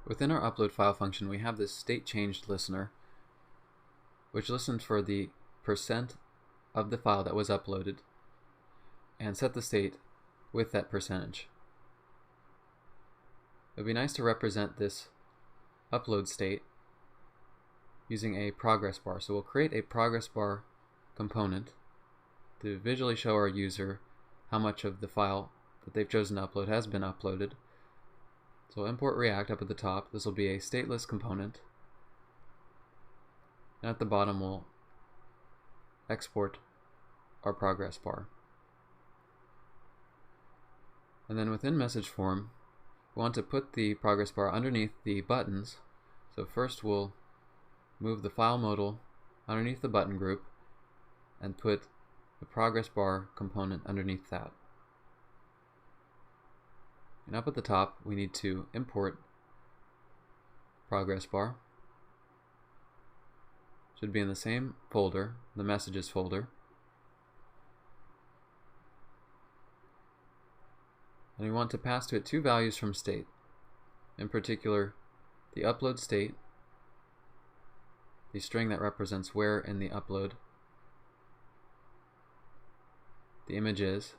Within our upload file function, we have this state changed listener, which listens for the percent of the file that was uploaded and set the state with that percentage. It would be nice to represent this upload state using a progress bar. So we'll create a progress bar component to visually show our user how much of the file that they've chosen to upload has been uploaded. So we'll import React up at the top. This will be a stateless component. And at the bottom we'll export our progress bar. And then within message form, we want to put the progress bar underneath the buttons. So first we'll move the file modal underneath the button group and put the progress bar component underneath that. And up at the top we need to import progress bar. Should be in the same folder, the messages folder. And we want to pass to it two values from state. In particular, the upload state, the string that represents where in the upload the image is,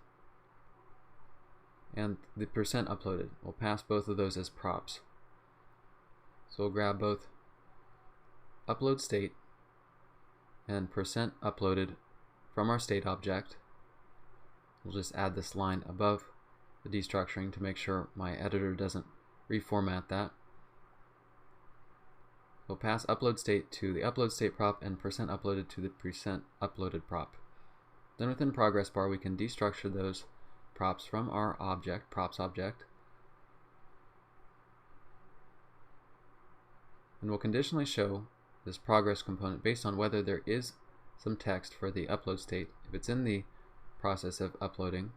and the percent uploaded. We'll pass both of those as props. So we'll grab both upload state and percent uploaded from our state object. We'll just add this line above the destructuring to make sure my editor doesn't reformat that. We'll pass upload state to the upload state prop and percent uploaded to the percent uploaded prop. Then within progress bar we can destructure those props from our object, props object. And we'll conditionally show this progress component based on whether there is some text for the upload state. If it's in the process of uploading,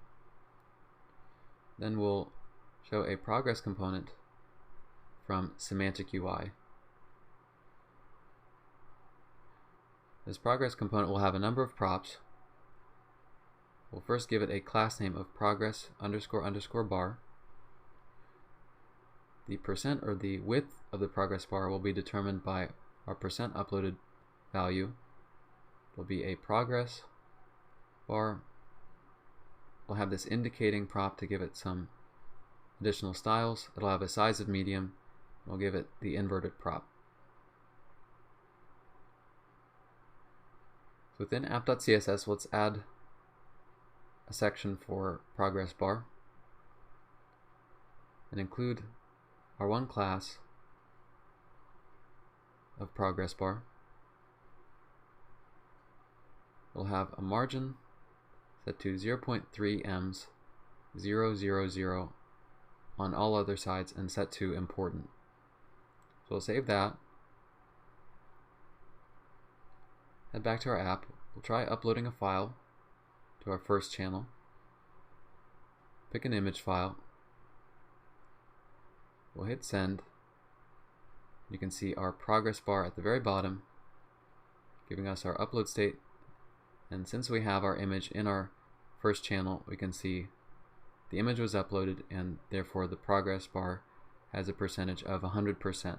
then we'll show a progress component from semantic UI. This progress component will have a number of props. We'll first give it a class name of progress __ bar. The percent or the width of the progress bar will be determined by our percent uploaded value. It'll be a progress bar. We'll have this indicating prop to give it some additional styles. It'll have a size of medium. We'll give it the inverted prop. So within app.css, let's add a section for progress bar and include our one class of progress bar. We'll have a margin set to 0.3 ems 000 on all other sides and set to important. So we'll save that. Head back to our app. We'll try uploading a file to our first channel. Pick an image file. We'll hit send. You can see our progress bar at the very bottom giving us our upload state, and since we have our image in our first channel, we can see the image was uploaded and therefore the progress bar has a percentage of 100%.